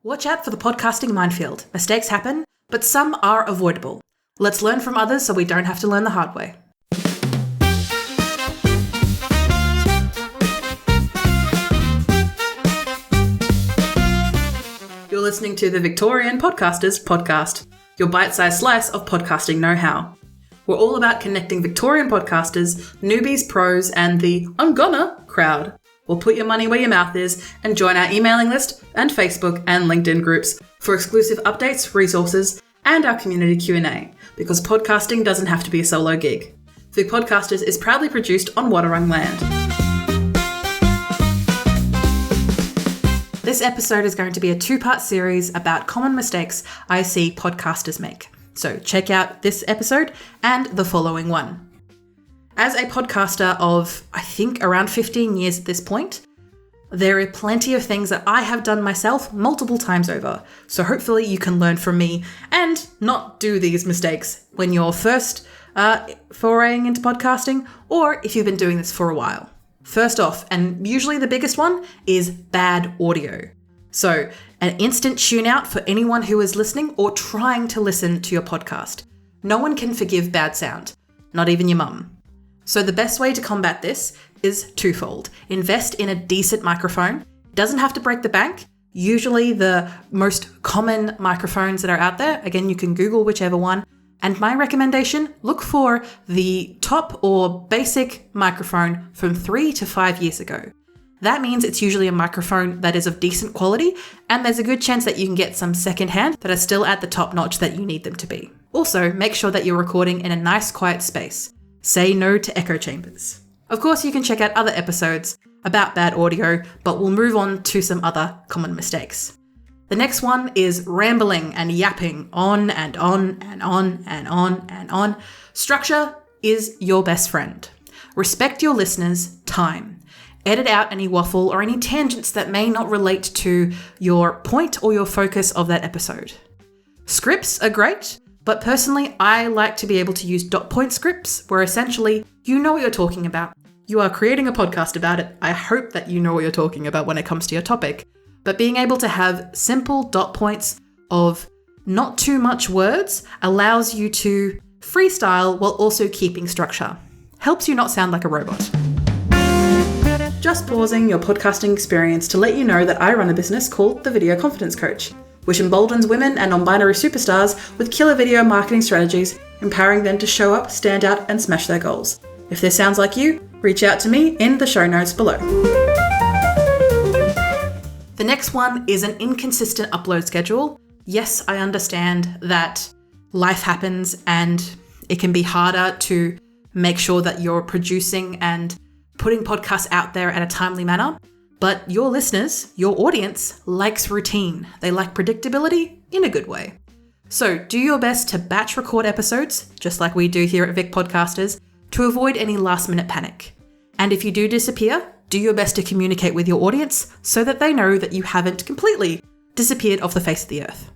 Watch out for the podcasting minefield. Mistakes happen, but some are avoidable. Let's learn from others so we don't have to learn the hard way. You're listening to the Victorian Podcasters podcast, your bite-sized slice of podcasting know-how. We're all about connecting Victorian podcasters, newbies, pros, and the I'm gonna crowd. We'll put your money where your mouth is and join our emailing list and Facebook and LinkedIn groups for exclusive updates, resources, and our community Q&A, because podcasting doesn't have to be a solo gig. VIC Podcasters is proudly produced on Wadawurrung land. This episode is going to be a two-part series about common mistakes I see podcasters make. So check out this episode and the following one. As a podcaster of, I think, around 15 years at this point, there are plenty of things that I have done myself multiple times over. So hopefully you can learn from me and not do these mistakes when you're first foraying into podcasting, or if you've been doing this for a while. First off, and usually the biggest one, is bad audio. So an instant tune out for anyone who is listening or trying to listen to your podcast. No one can forgive bad sound, not even your mum. So the best way to combat this is twofold. Invest in a decent microphone. It doesn't have to break the bank. Usually the most common microphones that are out there, again, you can Google whichever one. And my recommendation, look for the top or basic microphone from 3 to 5 years ago. That means it's usually a microphone that is of decent quality, and there's a good chance that you can get some secondhand that are still at the top notch that you need them to be. Also, make sure that you're recording in a nice quiet space. Say no to echo chambers. Of course, you can check out other episodes about bad audio, but we'll move on to some other common mistakes. The next one is rambling and yapping on and on and on and on and on. Structure is your best friend. Respect your listeners' time. Edit out any waffle or any tangents that may not relate to your point or your focus of that episode. Scripts are great. But personally, I like to be able to use dot point scripts where essentially you know what you're talking about. You are creating a podcast about it. I hope that you know what you're talking about when it comes to your topic. But being able to have simple dot points of not too much words allows you to freestyle while also keeping structure. Helps you not sound like a robot. Just pausing your podcasting experience to let you know that I run a business called The Video Confidence Coach, which emboldens women and non-binary superstars with killer video marketing strategies, empowering them to show up, stand out, and smash their goals. If this sounds like you, reach out to me in the show notes below. The next one is an inconsistent upload schedule. Yes, I understand that life happens and it can be harder to make sure that you're producing and putting podcasts out there at a timely manner. But your listeners, your audience, likes routine. They like predictability in a good way. So do your best to batch record episodes, just like we do here at VIC Podcasters, to avoid any last-minute panic. And if you do disappear, do your best to communicate with your audience so that they know that you haven't completely disappeared off the face of the earth.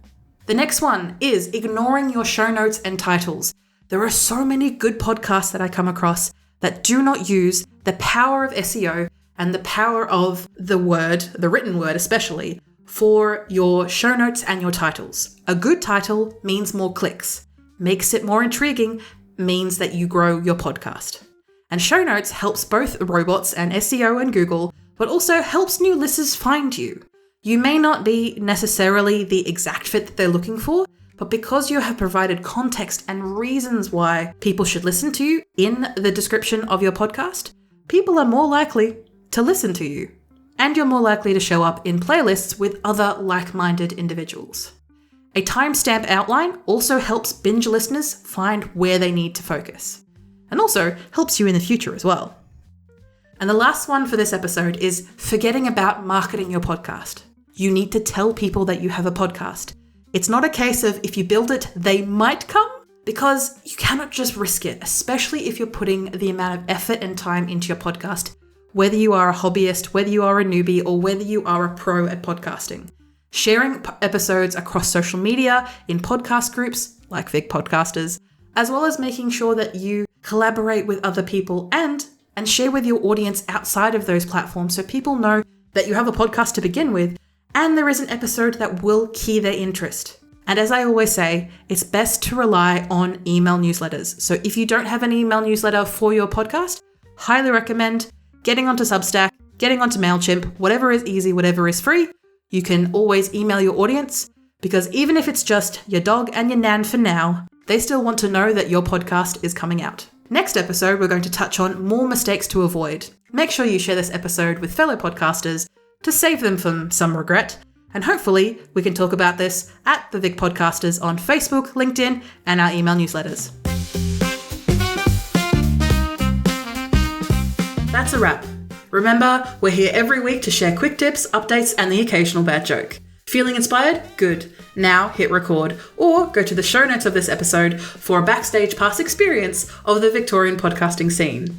The next one is ignoring your show notes and titles. There are so many good podcasts that I come across that do not use the power of SEO and the power of the word, the written word especially, for your show notes and your titles. A good title means more clicks, makes it more intriguing, means that you grow your podcast. And show notes helps both robots and SEO and Google, but also helps new listeners find you. You may not be necessarily the exact fit that they're looking for, but because you have provided context and reasons why people should listen to you in the description of your podcast, people are more likely to listen to you, and you're more likely to show up in playlists with other like-minded individuals. A timestamp outline also helps binge listeners find where they need to focus, and also helps you in the future as well. And the last one for this episode is forgetting about marketing your podcast. You need to tell people that you have a podcast. It's not a case of if you build it, they might come, because you cannot just risk it, especially if you're putting the amount of effort and time into your podcast. Whether you are a hobbyist, whether you are a newbie, or whether you are a pro at podcasting. Sharing episodes across social media, in podcast groups like VIC Podcasters, as well as making sure that you collaborate with other people and share with your audience outside of those platforms so people know that you have a podcast to begin with and there is an episode that will key their interest. And as I always say, it's best to rely on email newsletters. So if you don't have an email newsletter for your podcast, highly recommend getting onto Substack, getting onto MailChimp, whatever is easy, whatever is free. You can always email your audience, because even if it's just your dog and your nan for now, they still want to know that your podcast is coming out. Next episode, we're going to touch on more mistakes to avoid. Make sure you share this episode with fellow podcasters to save them from some regret. And hopefully we can talk about this at the VIC Podcasters on Facebook, LinkedIn, and our email newsletters. That's a wrap. Remember, we're here every week to share quick tips, updates, and the occasional bad joke. Feeling inspired? Good. Now hit record, or go to the show notes of this episode for a backstage pass experience of the Victorian podcasting scene.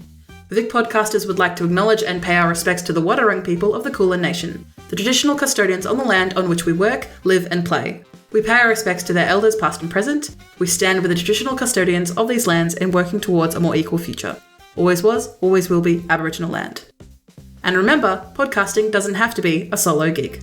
The VIC Podcasters would like to acknowledge and pay our respects to the Wadawurrung people of the Kulin Nation, the traditional custodians on the land on which we work, live, and play. We pay our respects to their elders past and present. We stand with the traditional custodians of these lands in working towards a more equal future. Always was, always will be Aboriginal land. And remember, podcasting doesn't have to be a solo gig.